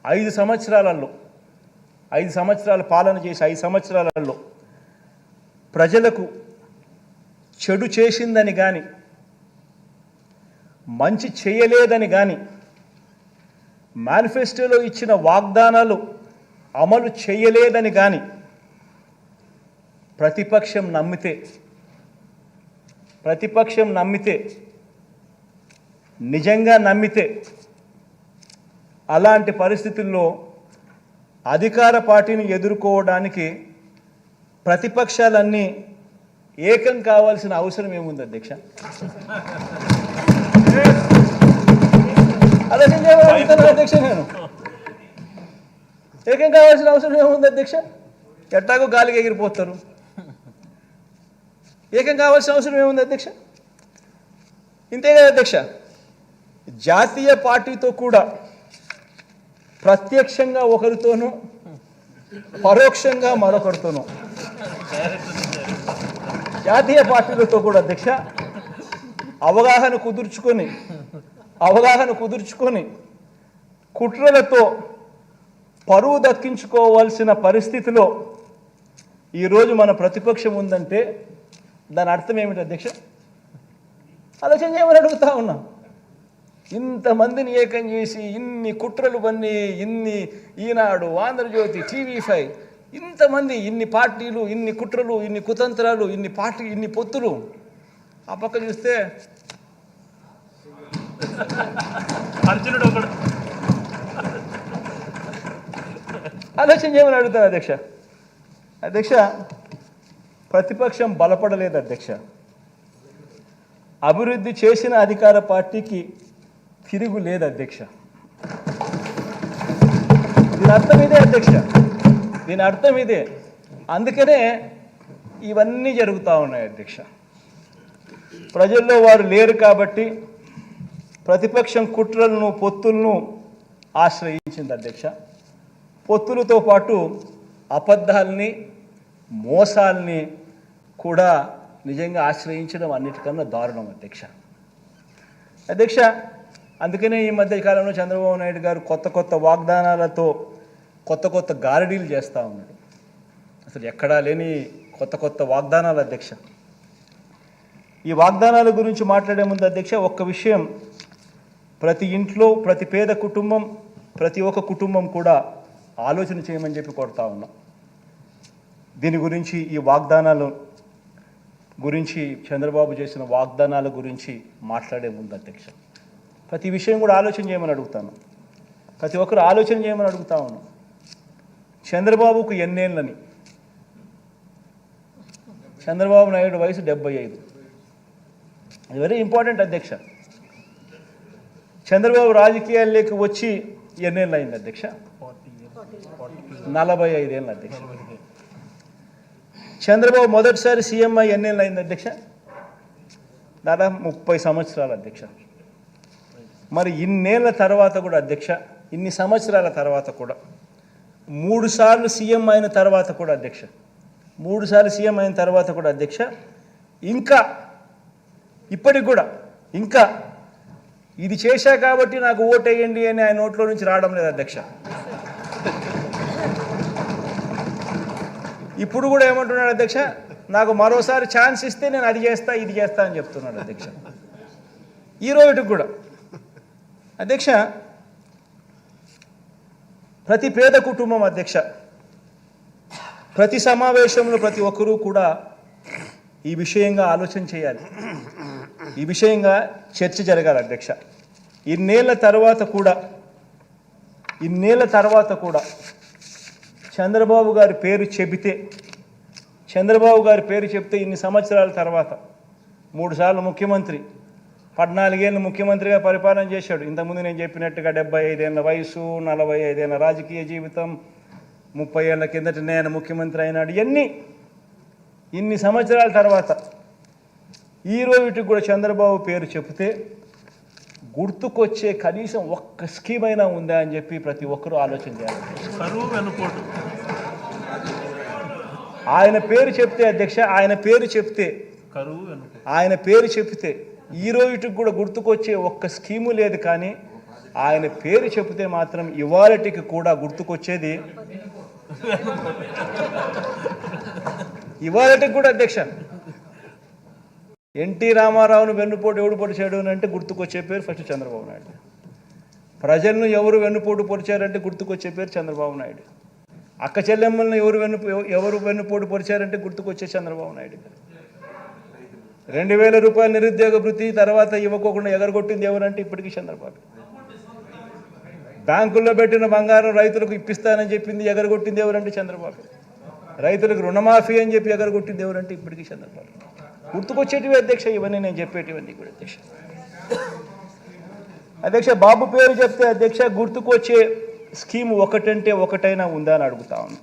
5 సంవత్సరాల పాలన చేసి 5 సంవత్సరాలలో ప్రజలకు చెడు చేసిందని కానీ మంచి చేయలేదని కానీ మేనిఫెస్టోలో ఇచ్చిన వాగ్దానాలు అమలు చేయలేదని కానీ ప్రతిపక్షం నమ్మితే నిజంగా నమ్మితే అలాంటి పరిస్థితుల్లో అధికార పార్టీని ఎదుర్కోవడానికి ప్రతిపక్షాలన్నీ ఏకం కావాల్సిన అవసరం ఏముంది అధ్యక్ష? అధ్యక్ష నేను ఏకం కావాల్సిన అవసరం ఏముంది అధ్యక్ష? ఎట్టాగో గాలికి ఎగిరిపోతారు. ఏకం కావాల్సిన అవసరం ఏముంది అధ్యక్ష? ఇంతే కదా అధ్యక్ష, జాతీయ పార్టీతో కూడా ప్రత్యక్షంగా ఒకరితోనూ పరోక్షంగా మరొకరితోనూ జాతీయ పార్టీలతో కూడా అధ్యక్ష అవగాహన కుదుర్చుకొని కుట్రలతో పరువు దక్కించుకోవాల్సిన పరిస్థితిలో ఈరోజు మన ప్రతిపక్షం ఉందంటే దాని అర్థం ఏమిటి అధ్యక్ష? ఆలోచన చేయమని అడుగుతా ఉన్నా. ఇంతమందిని ఏకం చేసి ఇన్ని కుట్రలు పన్ని, ఇన్ని ఈనాడు, ఆంధ్రజ్యోతి, TV5 ఇంతమంది, ఇన్ని పార్టీలు, ఇన్ని కుట్రలు, ఇన్ని కుతంత్రాలు, ఇన్ని పొత్తులు. ఆ పక్క చూస్తే అర్జునుడు ఒకడు. ఆలోచన చేయమని అడుగుతాను అధ్యక్ష. ప్రతిపక్షం బలపడలేదు అధ్యక్ష. అభివృద్ధి చేసిన అధికార పార్టీకి తిరుగు లేదు అధ్యక్ష. దీని అర్థం ఇదే. అందుకనే ఇవన్నీ జరుగుతూ ఉన్నాయి అధ్యక్ష. ప్రజల్లో వారు లేరు కాబట్టి ప్రతిపక్షం కుట్రలను, పొత్తులను ఆశ్రయించింది అధ్యక్ష. పొత్తులతో పాటు అబద్ధాలని, మోసాలని కూడా నిజంగా ఆశ్రయించడం అన్నిటికన్నా దారుణం అధ్యక్ష. అందుకనే ఈ మధ్య కాలంలో చంద్రబాబు నాయుడు గారు కొత్త వాగ్దానాలతో కొత్త గారడీలు చేస్తూ ఉన్నాడు. అసలు ఎక్కడా లేని కొత్త వాగ్దానాలు అధ్యక్ష. ఈ వాగ్దానాల గురించి మాట్లాడే ముందు అధ్యక్ష ఒక్క విషయం ప్రతి ఇంట్లో, ప్రతి పేద కుటుంబం, ప్రతి ఒక్క కుటుంబం కూడా ఆలోచన చేయమని చెప్పి కోరుతా ఉన్నాం. దీని గురించి, ఈ వాగ్దానాల గురించి, చంద్రబాబు చేసిన వాగ్దానాల గురించి మాట్లాడే ముందు అధ్యక్ష ప్రతి విషయం కూడా ఆలోచన చేయమని అడుగుతాను. ప్రతి ఒక్కరు ఆలోచన చేయమని అడుగుతా ఉన్నాం. చంద్రబాబుకు ఎన్నేళ్ళని? చంద్రబాబు నాయుడు వయసు 75. ఇది వెరీ ఇంపార్టెంట్ అధ్యక్ష. చంద్రబాబు రాజకీయాల్లోకి వచ్చి ఎన్నేళ్ళు అయింది అధ్యక్ష? 45 ఏళ్ళు అధ్యక్ష. చంద్రబాబు మొదటిసారి సీఎం అయ్యి ఎన్నేళ్ళు అయింది అధ్యక్ష? దాదాపు 30 సంవత్సరాలు అధ్యక్ష. మరి ఇన్నేళ్ల తర్వాత కూడా అధ్యక్ష, ఇన్ని సంవత్సరాల తర్వాత కూడా 3 సార్లు సీఎం అయిన తర్వాత కూడా అధ్యక్ష, 3 సార్లు సీఎం అయిన తర్వాత కూడా అధ్యక్ష ఇంకా ఇప్పటికి కూడా ఇంకా ఇది చేశా కాబట్టి నాకు ఓటేయండి అని ఆయన నోట్లో నుంచి రావడం లేదు అధ్యక్ష. ఇప్పుడు కూడా ఏమంటున్నాడు అధ్యక్ష, నాకు మరోసారి ఛాన్స్ ఇస్తే నేను అది చేస్తా, ఇది చేస్తా అని చెప్తున్నాడు అధ్యక్ష. ఈ రోజుకి కూడా అధ్యక్ష ప్రతి పేద కుటుంబం అధ్యక్ష, ప్రతి సమావేశంలో ప్రతి ఒక్కరూ కూడా ఈ విషయంగా ఆలోచన చేయాలి, ఈ విషయంగా చర్చ జరగాలి అధ్యక్ష. ఇన్నేళ్ల తర్వాత కూడా చంద్రబాబు గారి పేరు చెబితే ఇన్ని సంవత్సరాల తర్వాత 3 సార్లు ముఖ్యమంత్రి, 14 ఏళ్ళు ముఖ్యమంత్రిగా పరిపాలన చేశాడు. ఇంతకుముందు నేను చెప్పినట్టుగా 75 ఏళ్ళ వయసు, 45 ఏళ్ళ రాజకీయ జీవితం, 30 ఏళ్ళ కిందట నేను ముఖ్యమంత్రి అయినాడు. ఇన్ని సంవత్సరాల తర్వాత ఈ రోజుకి కూడా చంద్రబాబు పేరు చెబితే గుర్తుకొచ్చే కనీసం ఒక్క స్కీమ్ అయినా ఉందా అని చెప్పి ప్రతి ఒక్కరూ ఆలోచన చేయాలి. ఆయన పేరు చెప్తే అధ్యక్ష, ఆయన పేరు చెప్తే ఈ రోజుకి కూడా గుర్తుకొచ్చే ఒక్క స్కీము లేదు. కానీ ఆయన పేరు చెబితే మాత్రం ఇవాళటికి కూడా గుర్తుకొచ్చేది ఇవాళటికి కూడా అధ్యక్ష ఎన్టీ రామారావును వెన్నుపోటు ఎవడు పొడిచాడు అని అంటే గుర్తుకొచ్చే పేరు ఫస్ట్ చంద్రబాబు నాయుడు. ప్రజలను ఎవరు వెన్నుపోటు పొడిచారంటే గుర్తుకొచ్చే పేరు చంద్రబాబు నాయుడు. అక్క చెల్లెమ్మలను ఎవరు వెన్నుపోటు పొడిచారంటే గుర్తుకొచ్చే చంద్రబాబు నాయుడు. 2000 రూపాయల నిరుద్యోగ భృతి తర్వాత ఇవ్వకోకుండా ఎగరగొట్టింది ఎవరంటే ఇప్పటికీ చంద్రబాబు. బ్యాంకుల్లో పెట్టిన బంగారం రైతులకు ఇప్పిస్తానని చెప్పింది ఎగరగొట్టింది ఎవరంటే చంద్రబాబు. రైతులకు రుణమాఫీ అని చెప్పి ఎగరగొట్టింది ఎవరంటే ఇప్పటికీ చంద్రబాబు. గుర్తుకొచ్చేటివి అధ్యక్ష ఇవన్నీ, నేను చెప్పేటివన్నీ కూడా అధ్యక్ష. అధ్యక్ష బాబు పేరు చెప్తే అధ్యక్ష గుర్తుకొచ్చే స్కీమ్ ఒకటంటే ఒకటైనా ఉందా అని అడుగుతా ఉన్నాను.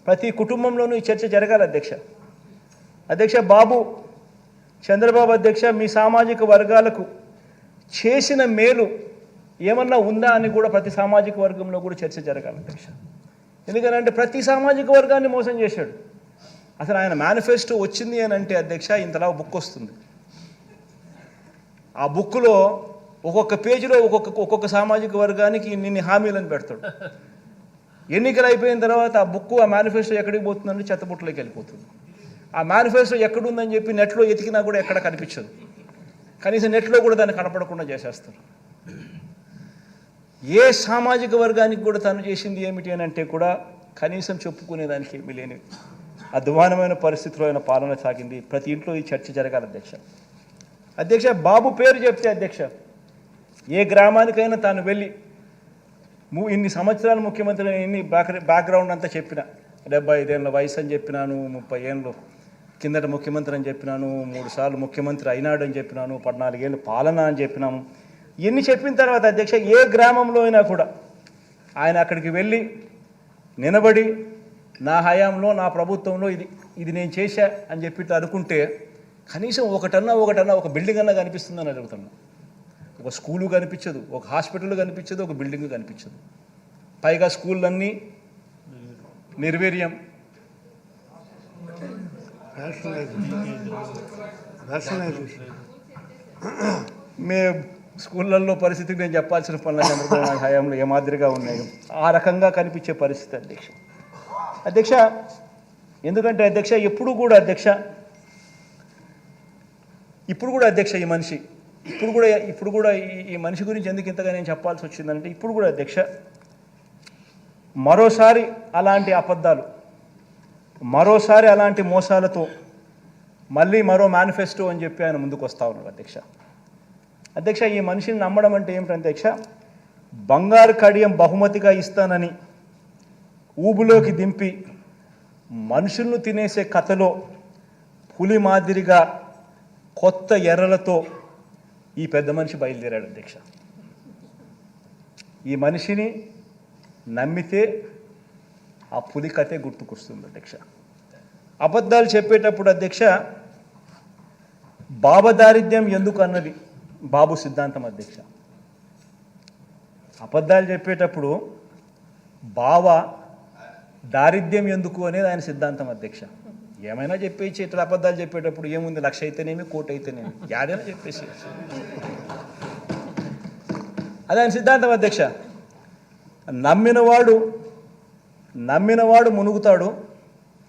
ప్రతి కుటుంబంలోనూ ఈ చర్చ జరగాలి అధ్యక్ష. అధ్యక్ష బాబు చంద్రబాబు అధ్యక్ష మీ సామాజిక వర్గాలకు చేసిన మేలు ఏమన్నా ఉందా అని కూడా ప్రతి సామాజిక వర్గంలో కూడా చర్చ జరగాలి అధ్యక్ష. ఎందుకంటే ప్రతి సామాజిక వర్గాన్ని మోసం చేశాడు. అసలు ఆయన మేనిఫెస్టో వచ్చింది అని అంటే అధ్యక్ష ఇంతలా బుక్ వస్తుంది. ఆ బుక్లో ఒక్కొక్క పేజీలో ఒక్కొక్క సామాజిక వర్గానికి ఇన్ని హామీలను పెడతాడు. ఎన్నికలు అయిపోయిన తర్వాత ఆ బుక్ ఆ మేనిఫెస్టో ఎక్కడికి పోతుందంటే చెత్తబుట్టలోకి వెళ్ళిపోతుంది. ఆ మేనిఫెస్టో ఎక్కడుందని చెప్పి నెట్లో ఎతికినా కూడా ఎక్కడ కనిపించదు. కనీసం నెట్లో కూడా దాన్ని కనపడకుండా చేసేస్తారు. ఏ సామాజిక వర్గానికి కూడా తను చేసింది ఏమిటి అని అంటే కూడా కనీసం చెప్పుకునేదానికి ఏమీ లేని అధ్వానమైన పరిస్థితిలో ఆయన పాలన సాగింది. ప్రతి ఇంట్లో ఈ చర్చ జరగాలి అధ్యక్ష. అధ్యక్ష బాబు పేరు చెప్తే అధ్యక్ష ఏ గ్రామానికైనా తాను వెళ్ళి ఇన్ని సంవత్సరాలు ముఖ్యమంత్రి ఇన్ని బ్యాక్గ్రౌండ్ అంతా చెప్పిన 75 ఏళ్ళ వయసు అని చెప్పినాను, 30 ఏళ్ళు కిందట ముఖ్యమంత్రి అని చెప్పినాను, 3 సార్లు ముఖ్యమంత్రి అయినాడు అని చెప్పినాను, 14 ఏళ్ళు పాలన అని చెప్పినాము. ఇన్ని చెప్పిన తర్వాత అధ్యక్ష ఏ గ్రామంలో అయినా కూడా ఆయన అక్కడికి వెళ్ళి నిలబడి నా హయాంలో నా ప్రభుత్వంలో ఇది నేను చేశా అని చెప్పి అనుకుంటే కనీసం ఒకటన్నా ఒక బిల్డింగ్ అన్నా కనిపిస్తుందని అడుగుతున్నా. ఒక స్కూలు కనిపించదు, ఒక హాస్పిటల్ కనిపించదు, ఒక బిల్డింగ్ కనిపించదు. పైగా స్కూళ్ళన్నీ నిర్వీర్యం. మే స్కూళ్ళల్లో పరిస్థితికి నేను చెప్పాల్సిన పనులు చంద్రబాబు నాయుడు హయాంలో ఏ మాదిరిగా ఉన్నాయో ఆ రకంగా కనిపించే పరిస్థితి అధ్యక్ష. ఎందుకంటే అధ్యక్ష ఇప్పుడు కూడా అధ్యక్ష ఈ మనిషి ఇప్పుడు కూడా ఈ మనిషి గురించి ఎందుకు ఇంతగా నేను చెప్పాల్సి వచ్చిందంటే ఇప్పుడు కూడా అధ్యక్ష మరోసారి అలాంటి అబద్ధాలు, మరోసారి అలాంటి మోసాలతో మళ్ళీ మరో మేనిఫెస్టో అని చెప్పి ఆయన ముందుకు వస్తూ ఉన్నాడు అధ్యక్ష. ఈ మనిషిని నమ్మడం అంటే ఏమిటంటే అధ్యక్ష బంగారు కడియం బహుమతిగా ఇస్తానని ఊబులోకి దింపి మనుషులను తినేసే కథలో పులి మాదిరిగా కొత్త ఎర్రలతో ఈ పెద్ద మనిషి బయలుదేరాడు అధ్యక్ష. ఈ మనిషిని నమ్మితే ఆ పులి కథే గుర్తుకొస్తుంది అధ్యక్ష. అబద్ధాలు చెప్పేటప్పుడు అధ్యక్ష భావదారిద్ర్యం ఎందుకు అన్నది బాబు సిద్ధాంతం అధ్యక్ష. అబద్ధాలు చెప్పేటప్పుడు భావ దారిద్ర్యం ఎందుకు అనేది ఆయన సిద్ధాంతం అధ్యక్ష. ఏమైనా చెప్పేసి ఇట్లా అబద్ధాలు చెప్పేటప్పుడు ఏముంది, 1,00,000 అయితేనేమి, 1,00,00,000 అయితేనేమి, యాడైనా చెప్పేసి అది ఆయన సిద్ధాంతం అధ్యక్ష. నమ్మినవాడు మునుగుతాడు,